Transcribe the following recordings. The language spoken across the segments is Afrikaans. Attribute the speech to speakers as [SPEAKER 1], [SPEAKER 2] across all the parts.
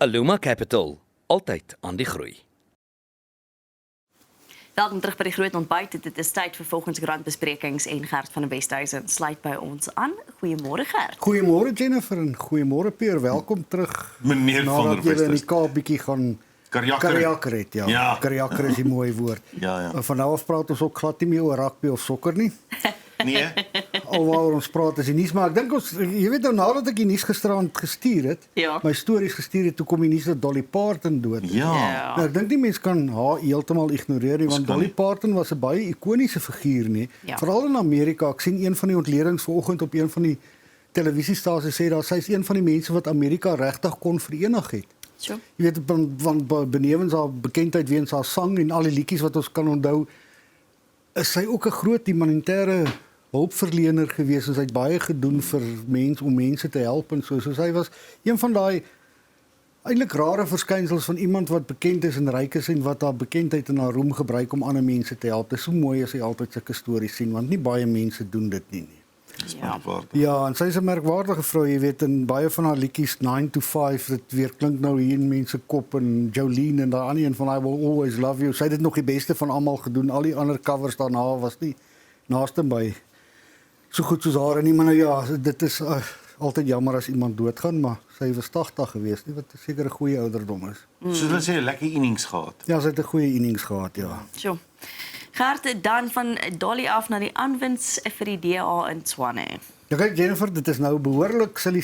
[SPEAKER 1] Aluma Capital, altyd aan die groei.
[SPEAKER 2] Welkom terug by die Groot Ontbyt. Dit is tyd vir volgens grondbesprekings en Gert van der Westhuizen sluit by ons aan. Goeiemôre Gert.
[SPEAKER 3] Goeiemôre Jennifer en goeiemôre Peer. Welkom terug.
[SPEAKER 4] Meneer van der
[SPEAKER 3] Nadat jy in
[SPEAKER 4] Westhuizen.
[SPEAKER 3] die Kaap bietjie gaan Karjakker het, ja.
[SPEAKER 4] Ja.
[SPEAKER 3] Karjakker is 'n mooi woord.
[SPEAKER 4] Ja.
[SPEAKER 3] En van nou af praat ons ook glad nie meer oor rugby of sokker nie.
[SPEAKER 4] Nee,
[SPEAKER 3] Alhoewel ons praat is die nuus, maar ek dink ons, jy weet nou nadat ek die nuus gisterand gestuur het,
[SPEAKER 2] Ja.
[SPEAKER 3] my stories gestuur het, toe kom die nuus dat Dolly Parton dood is.
[SPEAKER 4] ja.
[SPEAKER 3] Nou, ek dink die mens kan haar heeltemal ignoreer nie, want
[SPEAKER 4] kan
[SPEAKER 3] Dolly
[SPEAKER 4] nie.
[SPEAKER 3] Parton was 'n baie ikoniese figuur nie.
[SPEAKER 2] Ja.
[SPEAKER 3] Veral in Amerika. Ek sien een van die ontledings vanoggend op een van die televisiestasies sê dat sy is een van die mense wat Amerika regtig kon verenig het.
[SPEAKER 2] So.
[SPEAKER 3] Jy weet van benewens haar bekendheid weens haar sang en al die liedjies wat ons kan onthou, is sy ook 'n groot humanitêre hulpverlener gewees en sy het baie gedoen vir mense om mense te help en so. So sy was een van daai eintlik rare verskynsels van iemand wat bekend is en ryk is en wat haar bekendheid en haar roem gebruik om ander mense te help. Dit is so mooi as jy altyd sulke stories sien, want nie baie mense doen dit nie.
[SPEAKER 2] Ja.
[SPEAKER 3] Ja, en sy is 'n merkwaardige vrou, jy weet, en baie van haar liedjies 9 to 5, dit weer klink nou hier in mense kop en Jolene en daai ander een van I Will Always Love You. Sy het dit nog die beste van almal gedoen. Al die ander covers daarna was nie naaste by so goed soos haar nie, maar nou ja, dit is altyd jammer as iemand doodgaan, maar sy was 80 geweest, nie, wat seker 'n goeie ouderdom is.
[SPEAKER 4] Soos hulle sê, 'n lekker innings gehad.
[SPEAKER 3] Ja, sy het 'n goeie innings gehad, ja.
[SPEAKER 2] So. Gert, dan van Dolly af na die aanwins vir die DA in Tshwane.
[SPEAKER 3] Ja, kyk Jennifer, dit is nou behoorlik silly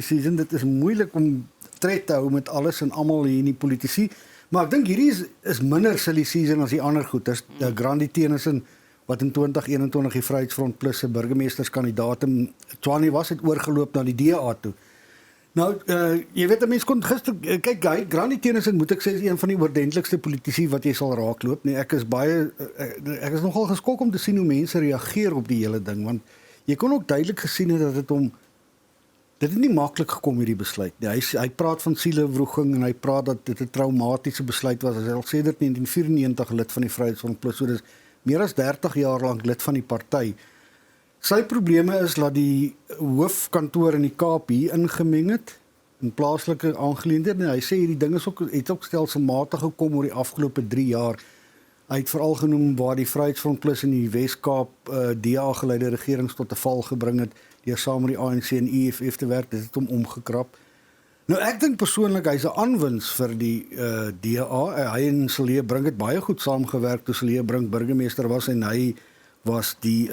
[SPEAKER 3] season. Dit is moeilik om tred te hou met alles en almal hier in die politici, maar ek dink hierdie is minder silly season as die ander goed. Dis Grandi Tennyson wat in 2021 die Vryheidsfront Plus se burgemeesterskandidaat in Tshwane was, het oorgeloop na die DA toe. Nou, jy weet, mense kon gister kyk, Grandi Tennyson moet ek sê is een van die oordentlikste politici wat jy sal raakloop. Nee, ek is nogal geskok om te sien hoe mense reageer op die hele ding, want jy kon ook duidelik gesien het dat dit het nie maklik gekom hierdie besluit nie. Hy praat van sielewroging en hy praat dat dit 'n traumatiese besluit was. Hy is al sedert 1994 lid van die Vryheidsfront Plus, so dis meer as 30 jaar lank lid van die party. Sy probleme is dat die hoofkantoor in die Kaap hier ingemeng het in plaaslike aangeleenthede. Hy sê hierdie ding het ook stelselmatig gekom oor die afgelope 3 jaar. Hy het veral genoem waar die Vryheidsfront Plus in die Wes-Kaap DA geleide regerings tot 'n val gebring het deur saam met die ANC en EFF te werk. Dit het hom omgekrap. Nou ek dink persoonlik hy's 'n aanwins vir die DA. Hy en Cele Brink het baie goed saamgewerk toe Cele Brink burgemeester was en hy was die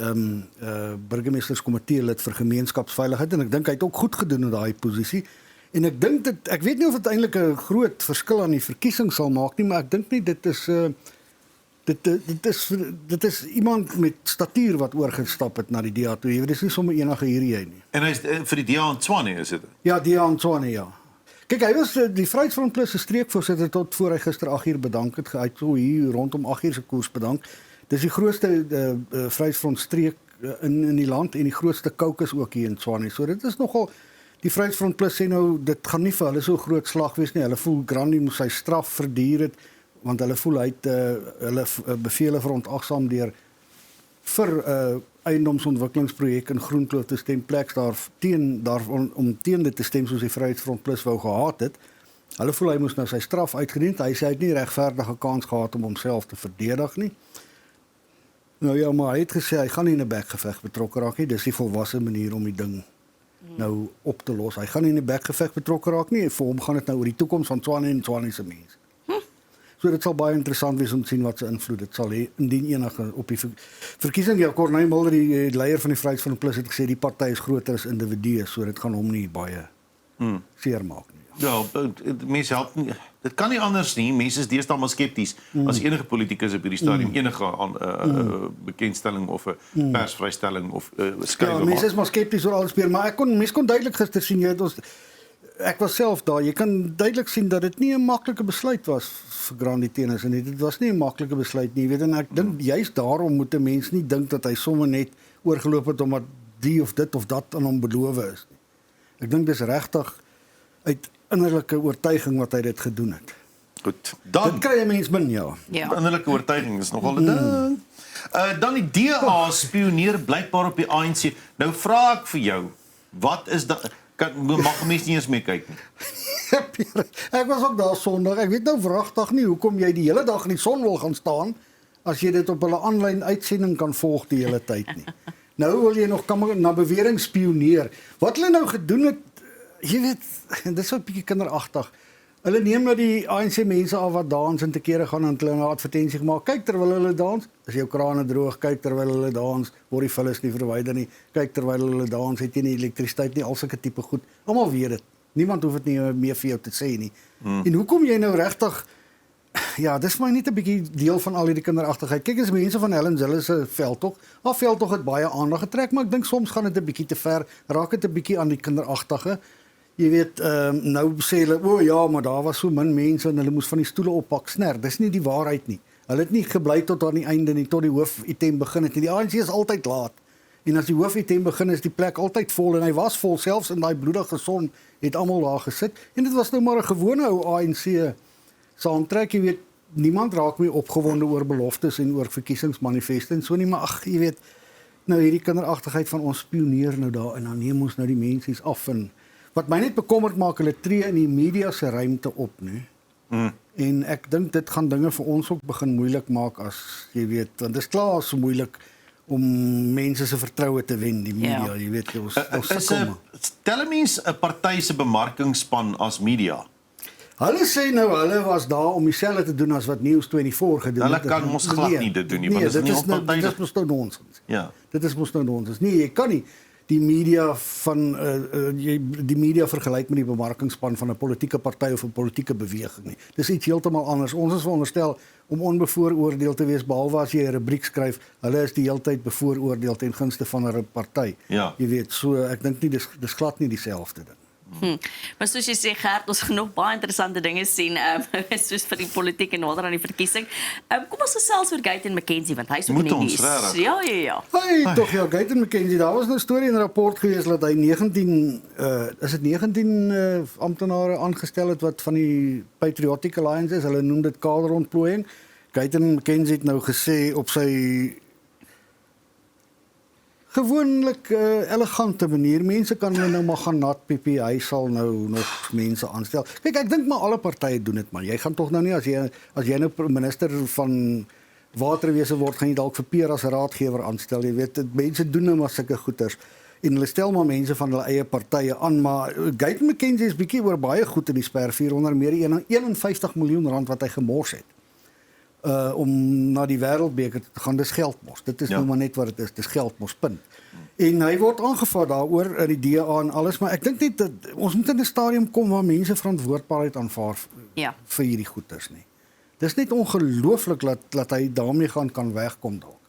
[SPEAKER 3] burgemeesterskomitee lid vir gemeenskapsveiligheid en ek dink hy het ook goed gedoen in daai posisie. En ek dink ek weet nie of dit eintlik 'n groot verskil aan die verkiesing sal maak nie, maar ek dink nie dit is iemand met statuur wat oorgestap het na die DA toe. Jy weet, dis nie sommer enige hierdie nie.
[SPEAKER 4] En hy's vir die DA in Tshwane, is dit?
[SPEAKER 3] Ja, DA in Tshwane, ja. Kyk, hy was die Vryheidsfront Plus se streekvoorsitter tot voor hy gister 8 uur bedank het. Hy het so hier rondom 8 uur se koers bedank. Dis die grootste Vryheidsfront streek in die land en die grootste caucus ook hier in Tshwane. So dit is nogal, die Vryheidsfront Plus sê nou, dit gaan nie vir hulle so groot slag wees nie. Hulle voel Grandi moes sy straf verduur het, want hulle voel hy het hulle bevele verontagsaam deur vir eiendomsontwikkelingsprojek in Groenkloof te stem pleks om teen dit te stem soos die Vryheidsfront Plus wou gehad het. Hulle voel hy moes nou sy straf uitgedien. Hy sê hy het nie regverdige kans gehad om homself te verdedig nie. Nou ja, maar hy het gesê hy gaan nie in 'n bekgeveg betrokke raak nie. Dis die volwasse manier om die ding nou op te los. Hy gaan nie in 'n bekgeveg betrokke raak nie. Vir hom gaan dit nou oor die toekoms van Tshwane en Tshwane se mense. So dit sal baie interessant wees om te sien wat se invloed dit sal hê indien enige op die verkiesing. Ja, Corneille Mulder, die leier van die Vryheidsfront Plus, het gesê die party is groter as individue, so dit gaan hom nie baie seermaak nie.
[SPEAKER 4] Ja, mense help nie. Dit kan nie anders nie. Mense is deesdae maar skepties as enige politikus op hierdie stadium enige bekendstelling of 'n persvrystelling of skrywe.
[SPEAKER 3] Ja, mense is maar skepties oor alles, maar mense kon duidelik gister sien, ek was self daar, jy kan duidelik sien dat dit nie 'n maklike besluit was vir Grandi Tennyson nie. Dit was nie 'n maklike besluit nie, weet, en ek dink juist daarom moet 'n mens nie dink dat hy sommer net oorgeloop het omdat die of dit of dat aan hom beloof is nie. Ek dink dis regtig uit innerlike oortuiging wat hy dit gedoen het.
[SPEAKER 4] Goed.
[SPEAKER 3] Dit kry 'n mens min, ja.
[SPEAKER 4] Innerlike oortuiging is nogal 'n ding. Dan die DA spioneer blykbaar op die ANC. Nou vra ek vir jou, wat is dat? Mag mense nie eens mee kyk nie.
[SPEAKER 3] Ek was ook daar Sondag. Ek weet nou wragtig nie hoekom jy die hele dag in die son wil gaan staan as jy dit op hulle aanlyn uitsending kan volg die hele tyd nie. Nou wil jy nog na bewering spioneer. Wat hulle nou gedoen het, jy weet, dit is so 'n bietjie kinderagtig. Hulle neem nou die ANC mense af wat dans en te kere gaan en hulle 'n advertensie gemaak. Kyk terwyl hulle dans, is jou krane droog, kyk terwyl hulle dans, word die vullis nie verwyder nie. Kyk terwyl hulle dans, het jy nie elektrisiteit nie, al sulke tipe goed. Almal weet dit. Niemand hoef dit nie meer vir jou te sê nie. En hoekom jy nou regtig ja, dis vir my net 'n bietjie deel van al hierdie kinderagtigheid. Kyk, as mense van Helen Zille se veldtog, haar veldtog het baie aandag getrek, maar ek dink soms gaan dit 'n bietjie te ver, raak dit 'n bietjie aan die kinderagtige. Jy weet, nou sê hulle, o ja, maar daar was so min mense en hulle moes van die stoele oppak. Sner, dis nie die waarheid nie. Hulle het nie gebly tot aan die einde nie, tot die hoofitem begin het nie. Die ANC is altyd laat. En as die hoofitem begin is die plek altyd vol en hy was vol, selfs in daai bloedige son het almal daar gesit. En dit was nou maar 'n gewone ou ANC saamtrek, jy weet, niemand raak meer opgewonde oor beloftes en oor verkiesingsmanifeste en so nie, maar ag, jy weet, nou hierdie kinderagtigheid van ons spioneer nou daar en dan neem ons nou die mensies af en wat my net bekommerd maak, hulle tree in die media se ruimte op, né? En ek dink dit gaan dinge vir ons ook begin moeilik maak as jy weet, want dit is klaar so moeilik om mense se vertroue te wen, die media, jy weet, ons sukkel.
[SPEAKER 4] Stel 'n mens 'n party se bemarkingspan as media.
[SPEAKER 3] Hulle sê nou hulle was daar om dieselfde te doen as wat News24 gedoen het.
[SPEAKER 4] Hulle kan mos glad nie dit doen nie, want dit is nie onpartydig.
[SPEAKER 3] Dit is mos nou nonsens.
[SPEAKER 4] Ja.
[SPEAKER 3] Dit is mos nou nonsens. Nee, jy kan nie die media van die media vergelyk met die bemarkingspan van 'n politieke party of 'n politieke beweging nie. Dis iets heeltemal anders. Ons is veronderstel om onbevooroordeel te wees behalwe as jy 'n rubriek skryf. Hulle is die hele tyd bevooroordeel ten gunste van 'n party.
[SPEAKER 4] Ja.
[SPEAKER 3] Jy weet, so ek dink nie dis glad nie dieselfde ding.
[SPEAKER 2] Maar soos jy sê, Gert, ons gaan nog baie interessante dinge sien, soos vir die politiek en nader aan die verkiesing. Kom ons gesels oor Gayton McKenzie, want hy's ook in die nuus. Ja.
[SPEAKER 3] Hey, tog ja, Gayton McKenzie, daar was 'n storie in 'n rapport gewees dat hy 19 amptenare aangestel het wat van die Patriotic Alliance is. Hulle noem dit kaderontplooiing. Gayton McKenzie het nou gesê op sy gewoonlik elegante manier. Mense kan hulle nou maar gaan natpiep. Hy sal nou nog mense aanstel. Kyk, ek dink maar alle partye doen dit, maar jy gaan tog nou nie as jy nou minister van waterwese word, gaan jy dalk vir Pierre as raadgewer aanstel. Jy weet, mense doen nou maar sulke goeters. En hulle stel maar mense van hulle eie partye aan, maar Gayton McKenzie is bietjie oor baie goed in die spervuur, onder meer 51 miljoen rand wat hy gemors het. Om na die wêreldbeker te gaan, dis geldmors. Dit is nou maar net wat dit is, dis geldmors, punt. En hy word aangevat daaroor in die DA en alles, maar ek dink net dat ons moet in 'n stadium kom waar mense verantwoordbaarheid aanvaar vir hierdie goeters nie. Dis net ongelooflik dat hy daarmee kan wegkom dalk.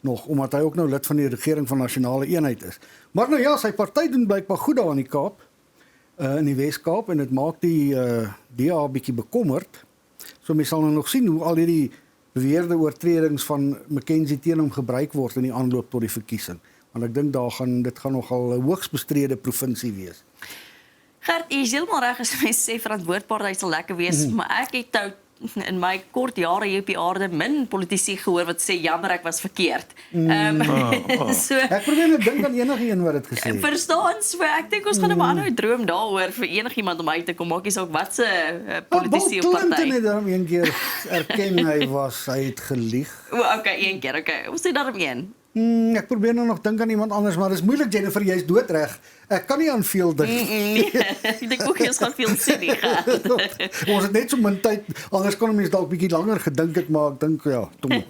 [SPEAKER 3] Nog omdat hy ook nou lid van die regering van nasionale eenheid is. Maar nou ja, sy party doen blykbaar goed daar in die Kaap, in die Wes-Kaap, en dit maak die DA 'n bietjie bekommerd. So mens sal nou nog sien hoe al hierdie beweerde oortredings van McKenzie teen hom gebruik word in die aanloop tot die verkiesing. Want ek dink dit gaan nogal 'n hoogs bestrede provinsie wees.
[SPEAKER 2] Gert, jy is heeltemal reg as jy sê verantwoordbaarheid sal lekker wees, maar ek het nou in my kort jare hier op die aarde min politici gehoor wat sê jammer ek was verkeerd. So
[SPEAKER 3] Ek probeer net dink aan enigiemand wat dit gesê het.
[SPEAKER 2] Verstaan, so ek dink ons gaan 'n ander droom daaroor vir enigiemand om uit te kom, maak nie saak wat se politici op party.
[SPEAKER 3] Toe net daarom een keer erken hy het gelieg.
[SPEAKER 2] Okay, een keer, okay. Ons sê daarom een.
[SPEAKER 3] Ek probeer nou nog dink aan iemand anders, maar dis moeilik, Jennifer, jy's doodreg. Ek kan nie aan veel dink.
[SPEAKER 2] Ek dink ook jy gaan veel sien nie.
[SPEAKER 3] Ons het net so min tyd, anders kon 'n mens dalk bietjie langer gedink het, maar ek dink ja, toe.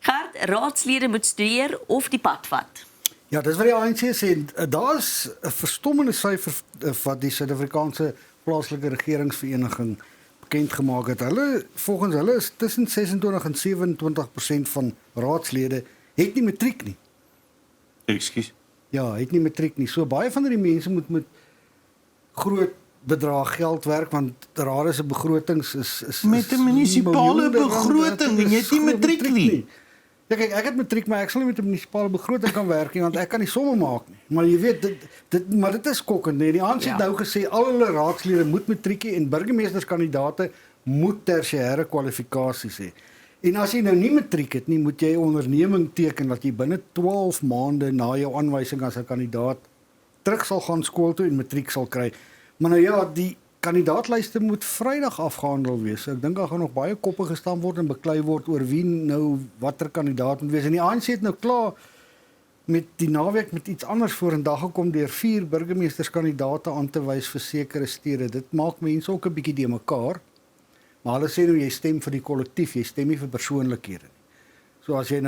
[SPEAKER 2] Gert, raadslede moet studeer of die pad vat.
[SPEAKER 3] Ja, dis wat die ANC sê. Daar's 'n verstommende syfer wat die Suid-Afrikaanse plaaslike regeringsvereniging bekend gemaak het. Volgens hulle is tussen 26 en 27% van raadslede het nie matriek nie.
[SPEAKER 4] Ekskuus.
[SPEAKER 3] Ja, het nie matriek nie. So baie van die mense moet met groot bedrag geld werk, want rade se begrotings is
[SPEAKER 4] met 'n munisipale begroting en jy het nie matriek nie.
[SPEAKER 3] Ja, kyk, ek het matriek, maar ek sal nie met 'n munisipale begroting kan werk nie, want ek kan nie somme maak nie. Maar jy weet, dit is skokkend, nee. Die ANC het nou gesê al hulle raadslede moet matriek hê en burgemeesterskandidaate moet tersiêre kwalifikasies hê. En as jy nou nie matriek het nie, moet jy 'n onderneming teken dat jy binne 12 maande na jou aanwysing as 'n kandidaat terug sal gaan skool toe en matriek sal kry. Maar nou ja, die kandidaatlyste moet Vrydag afgehandel wees. Ek dink daar gaan nog baie koppe gestamp word en beklei word oor wie nou watter kandidaat moet wees. En die ANC het nou klaar met die naweek met iets anders vorendag gekom deur 4 burgemeesterskandidaate aan te wys vir sekere stede. Dit maak mense ook 'n bietjie de mekaar. Maar hulle sê nou jy stem vir die kollektief, jy stem nie vir persoonlikhede nie. So as jy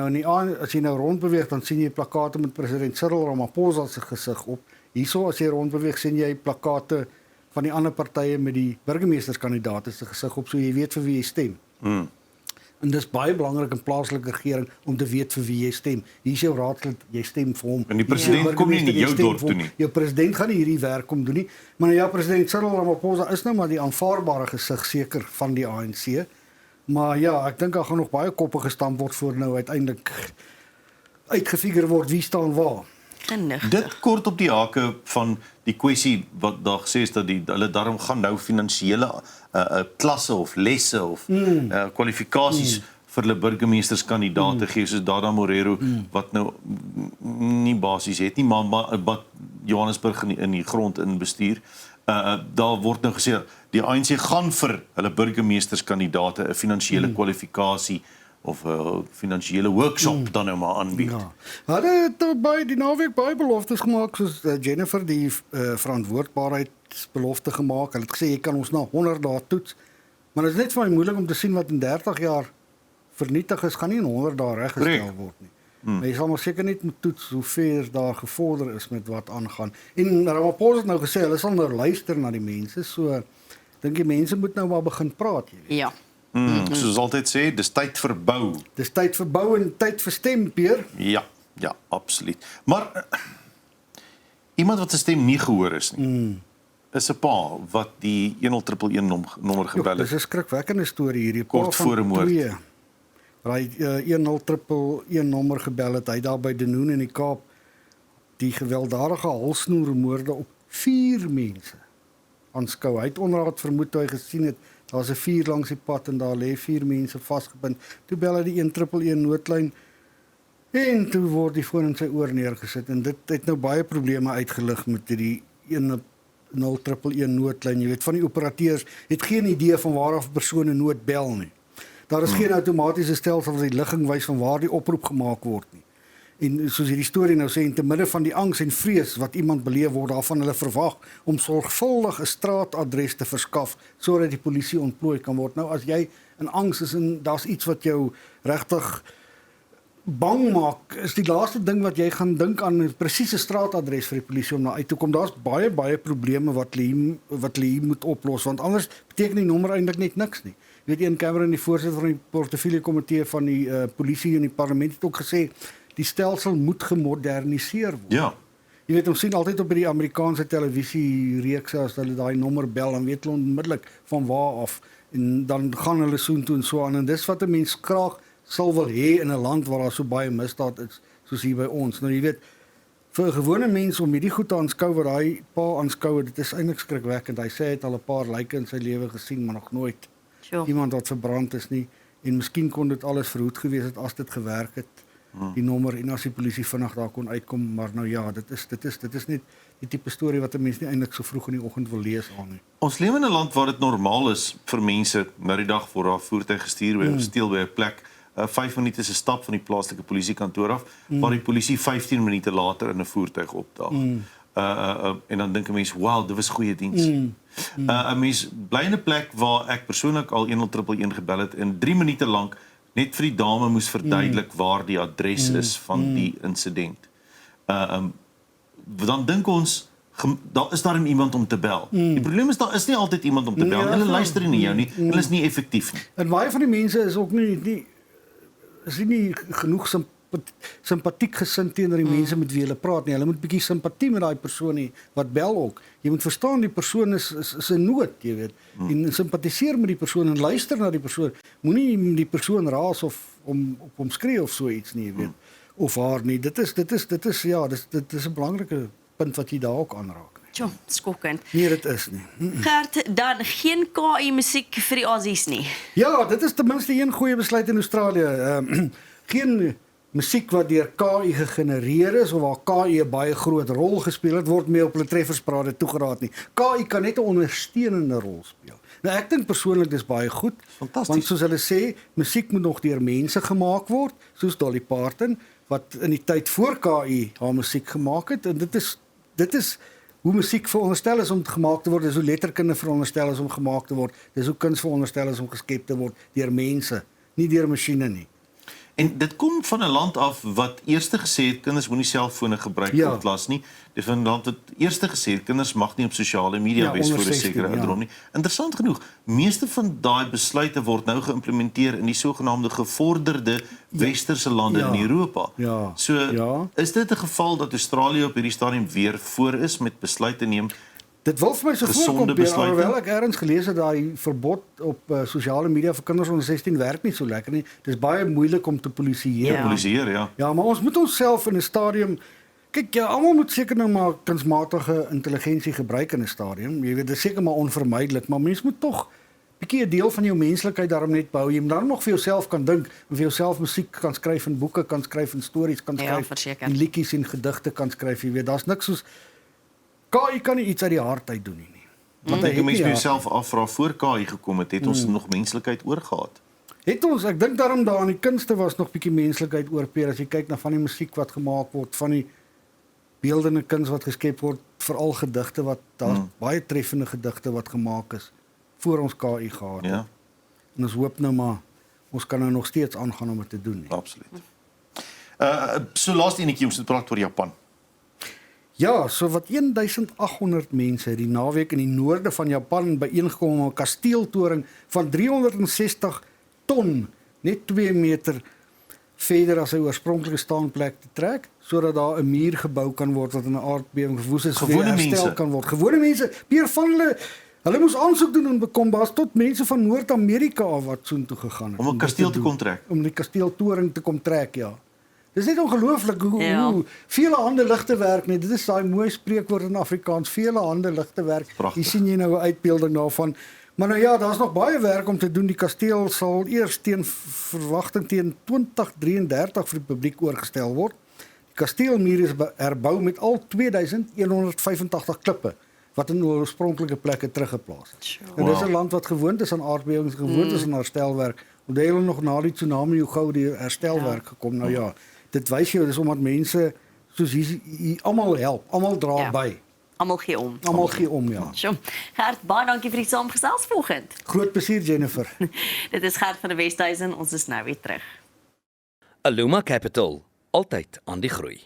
[SPEAKER 3] nou rondbeweeg, dan sien jy plakate met president Cyril Ramaphosa se gesig op. Hierso as jy rondbeweeg, sien jy plakate van die ander partye met die burgemeesterskandidaate se gesig op, so jy weet vir wie jy stem. En dis baie belangrik in plaaslike regering om te weet vir wie jy stem. Hier is jou raadslid, jy stem vir hom.
[SPEAKER 4] En die president kom nie in jou dorp toe nie.
[SPEAKER 3] Jou president gaan nie hierdie werk kom doen nie. Maar ja, president Cyril Ramaphosa is nou maar die aanvaarbare gesig seker van die ANC. Maar ja, ek dink daar gaan nog baie koppe gestamp word voor nou uiteindelik uitgefigure word wie staan waar.
[SPEAKER 4] Dit kort op die hake van die kwessie wat daar gesê is dat hulle daarom gaan nou finansiële klasse of lesse of kwalifikasies vir hulle burgemeesterskandidaate gee, soos Dada Morero, wat nou nie basies het nie, maar Johannesburg in die grond in bestuur. Daar word nou gesê, die ANC gaan vir hulle burgemeesterskandidaate 'n finansiële kwalifikasie of 'n finansiële workshop dan nou maar aanbied.
[SPEAKER 3] Ja. Hulle het by die naweek baie beloftes gemaak, soos Jennifer die verantwoordbaarheidsbelofte gemaak. Hulle het gesê jy kan ons na 100 dae toets. Maar dit is net vir my moeilik om te sien wat in 30 jaar vernietig is, gaan nie in 100 dae reggestel word nie. Maar jy sal maar seker net moet toets hoe ver daar gevorder is met wat aangaan. En Ramaphosa het nou gesê hulle sal nou luister na die mense, so dink die mense moet nou maar begin praat, jy weet.
[SPEAKER 2] Ja.
[SPEAKER 4] Soos altyd sê, dis tyd vir bou.
[SPEAKER 3] Dis tyd vir bou en tyd vir stem, Peer.
[SPEAKER 4] Ja, absoluut. Maar iemand wat sy stem nie gehoor is nie, is 'n pa wat die 10111 nommer gebel
[SPEAKER 3] Dis
[SPEAKER 4] het.
[SPEAKER 3] 'n skrikwekkende storie hierdie.
[SPEAKER 4] Kort voor 'n moord.
[SPEAKER 3] Hy 10111 nommer gebel het, hy daar by Denoon in die Kaap die gewelddadige halsnoermoorde op 4 mense aanskou. Hy het onderraad vermoed toe hy gesien het daar's 'n vuur langs die pad en daar lê 4 mense vasgebind. Toe bel hy die 111 noodlyn en toe word die foon in sy oor neergesit en dit het nou baie probleme uitgelig met hierdie 111 noodlyn. Jy weet, van die operateurs het geen idee van waar af persone nood bel nie. Daar is geen outomatiese stelsel wat die ligging wys van waar die oproep gemaak word nie. En soos hierdie storie nou sê, in te midde van die angs en vrees wat iemand beleef word, daarvan hulle verwag om sorgvuldig 'n straatadres te verskaf sodat die polisie ontplooi kan word. Nou as jy in angs is en daar's iets wat jou regtig bang maak, is die laaste ding wat jy gaan dink aan 'n presiese straatadres vir die polisie om na uit te kom. Daar's baie probleme wat hulle moet oplos, want anders beteken die nommer eintlik net niks nie. Jy weet, Ian Cameron, die voorsitter van die portefeulje komitee van die polisie in die parlement het ook gesê die stelsel moet gemoderniseer word.
[SPEAKER 4] Ja.
[SPEAKER 3] Jy weet, ons sien altyd op die Amerikaanse televisiereekse as hulle daai nommer bel, dan weet hulle onmiddellik van waar af en dan gaan hulle soontoe en so aan en dis wat 'n mens graag sal wil hê in 'n land waar daar so baie misdaad is soos hier by ons. Nou jy weet, vir 'n gewone mens om hierdie goed te aanskou wat hy pa aanskou, dit is eintlik skrikwekkend. Hy sê hy het al 'n paar lyke in sy lewe gesien, maar nog nooit iemand wat verbrand is nie. En miskien kon dit alles verhoed gewees het as dit gewerk het. Die nommer en as die polisie vinnig daar kon uitkom, maar nou ja, dit is net die tipe storie wat 'n mens nie eintlik so vroeg in die oggend wil lees aan nie.
[SPEAKER 4] Ons lewe in 'n land waar dit normaal is vir mense na die dag voor haar voertuig gestuur word of steel by 'n plek. 5 minute se stap van die plaaslike polisiekantoor af, waar die polisie 15 minute later in 'n voertuig opdaag. En dan dink 'n mens, wow, dit was goeie diens. 'n Mens bly in 'n plek waar ek persoonlik al 111 gebel het en 3 minute lank net vir die dame moes verduidelik waar die adres is van die insident. Dan dink ons, daar is daar iemand om te bel. Die probleem is, daar is nie altyd iemand om te bel. Hulle luister nie jou nie, hulle is nie effektief nie.
[SPEAKER 3] En baie van die mense is ook nie genoeg simpatiek gesind teenoor die mense met wie hulle praat nie. Hulle moet 'n bietjie simpatie met daai persoon hê wat bel ook. Jy moet verstaan die persoon is in nood, jy weet. En simpatiseer met die persoon en luister na die persoon. Moenie die persoon raas of op hom skree of so iets nie, jy weet. Of haar nie. Dit is 'n belangrike punt wat jy daar ook aanraak.
[SPEAKER 2] Tjoh, skokkend.
[SPEAKER 3] Nee, dit is nie.
[SPEAKER 2] Gert, dan geen KI musiek vir die Aussies nie.
[SPEAKER 3] Ja, dit is ten minste een goeie besluit in Australië. Geen musiek wat deur KI gegenereer is of waar KI 'n baie groot rol gespeel het, word mee op hulle treffersprade toegeraad nie. KI kan net 'n ondersteunende rol speel. Nou ek dink persoonlik dis baie goed,
[SPEAKER 4] Fantasties.
[SPEAKER 3] want soos hulle sê, musiek moet nog deur mense gemaak word, soos Dolly Parton wat in die tyd voor KI haar musiek gemaak het, en dit is hoe musiek veronderstel is om gemaak te word, dis hoe letterkunde veronderstel is om gemaak te word, dis hoe kuns veronderstel is om geskep te word deur mense, nie deur masjiene nie.
[SPEAKER 4] En dit kom van 'n land af wat eers gesê het kinders moenie selfone gebruik
[SPEAKER 3] Ja.
[SPEAKER 4] op klas nie. Dis van 'n land wat eers gesê het kinders mag nie op sosiale media
[SPEAKER 3] Ja,
[SPEAKER 4] wees
[SPEAKER 3] onder
[SPEAKER 4] voor 'n
[SPEAKER 3] 16,
[SPEAKER 4] sekere
[SPEAKER 3] ja.
[SPEAKER 4] ouderdom nie. Interessant genoeg, meeste van daai besluite word nou geïmplementeer in die sogenaamde gevorderde westerse lande
[SPEAKER 3] Ja.
[SPEAKER 4] in Europa.
[SPEAKER 3] Ja.
[SPEAKER 4] So
[SPEAKER 3] Ja.
[SPEAKER 4] is dit 'n geval dat Australië op hierdie stadium weer voor is met besluite neem?
[SPEAKER 3] Dit wil vir my so
[SPEAKER 4] Gesonde
[SPEAKER 3] voorkom, Pierre,
[SPEAKER 4] besluite?
[SPEAKER 3] alhoewel ek ergens gelees het daai verbod op sosiale media vir kinders onder 16 werk nie so lekker nie. Dis baie moeilik om te polisieer.
[SPEAKER 2] Ja.
[SPEAKER 4] Polisieer, ja.
[SPEAKER 3] Ja, maar ons moet onsself in 'n stadium kyk, ja, almal moet seker nou maar kunsmatige intelligensie gebruik in 'n stadium. Jy weet, dit is seker maar onvermydelik, maar mens moet tog bietjie 'n deel van jou menslikheid daarom net behou. Jy moet dan nog vir jouself kan dink, en vir jouself musiek kan skryf en boeke kan skryf en stories kan
[SPEAKER 2] Ja,
[SPEAKER 3] skryf
[SPEAKER 2] verseker.
[SPEAKER 3] en liedjies en gedigte kan skryf. Jy weet, daar's niks soos KI kan nie iets uit die hart uit doen nie. Want
[SPEAKER 4] Want ek mens
[SPEAKER 3] nie
[SPEAKER 4] moet
[SPEAKER 3] hart.
[SPEAKER 4] jouself afvra voor KI gekom het ons nog menslikheid oorgehad.
[SPEAKER 3] Het ons, ek dink daarom daar aan die kunste was nog bietjie menslikheid oorpeer as jy kyk na van die musiek wat gemaak word, van die beeldende kuns wat geskep word, veral gedigte wat daar's baie treffende gedigte wat gemaak is voor ons KI gehad het.
[SPEAKER 4] Ja,
[SPEAKER 3] En ons hoop nou maar ons kan nou nog steeds aangaan om dit te doen nie.
[SPEAKER 4] absoluut. So laaste enetjie om te praat oor Japan.
[SPEAKER 3] Ja, so wat 1800 mense die naweek in die noorde van Japan byeengekom om 'n kasteeltoring van 360 ton, net 2 meter verder as sy oorspronklike staanplek te trek, sodat daar 'n muur gebou kan word wat in 'n aardbewing verwoes is,
[SPEAKER 4] Gewone
[SPEAKER 3] weer herstel
[SPEAKER 4] mense.
[SPEAKER 3] kan word. Gewone mense, Pierre van hulle moes aansoek doen en bekom baas tot mense van Noord-Amerika af wat soontoe gegaan het.
[SPEAKER 4] Om 'n
[SPEAKER 3] dit
[SPEAKER 4] kasteel te
[SPEAKER 3] doen.
[SPEAKER 4] kom trek.
[SPEAKER 3] Om die kasteeltoring te kom trek, ja. Dis net ongelooflik
[SPEAKER 2] Ja.
[SPEAKER 3] hoe vele hande ligte werk net. Dit is daai mooi spreekwoord in Afrikaans, vele hande ligte werk.
[SPEAKER 4] Pragtig.
[SPEAKER 3] Hier sien jy nou 'n uitbeelding daarvan. Maar nou ja, daar's nog baie werk om te doen. Die kasteel sal eers teen verwagting teen 2033 vir die publiek oorgestel word. Die kasteelmuur is herbou met al 2185 klippe wat in oorspronklike plekke teruggeplaas is.
[SPEAKER 2] Sure.
[SPEAKER 3] En dis
[SPEAKER 4] Wow.
[SPEAKER 3] 'n land wat gewoond is aan aardbewings, gewoond is aan herstelwerk. Onthou hulle nog na die tsunami hoe gou die herstelwerk gekom. Nou ja, dit wys jou dis omdat mense soos hier almal help, almal dra
[SPEAKER 2] Ja.
[SPEAKER 3] by.
[SPEAKER 2] Almal gee om.
[SPEAKER 3] Almal gee om, ja.
[SPEAKER 2] Sjoe. Gert, baie dankie vir die saamgesels vanoggend.
[SPEAKER 3] Groot plesier, Jennifer.
[SPEAKER 2] Dit is Gert van die Westhuizen. Ons is nou weer terug.
[SPEAKER 1] Aluma Capital, altyd aan die groei.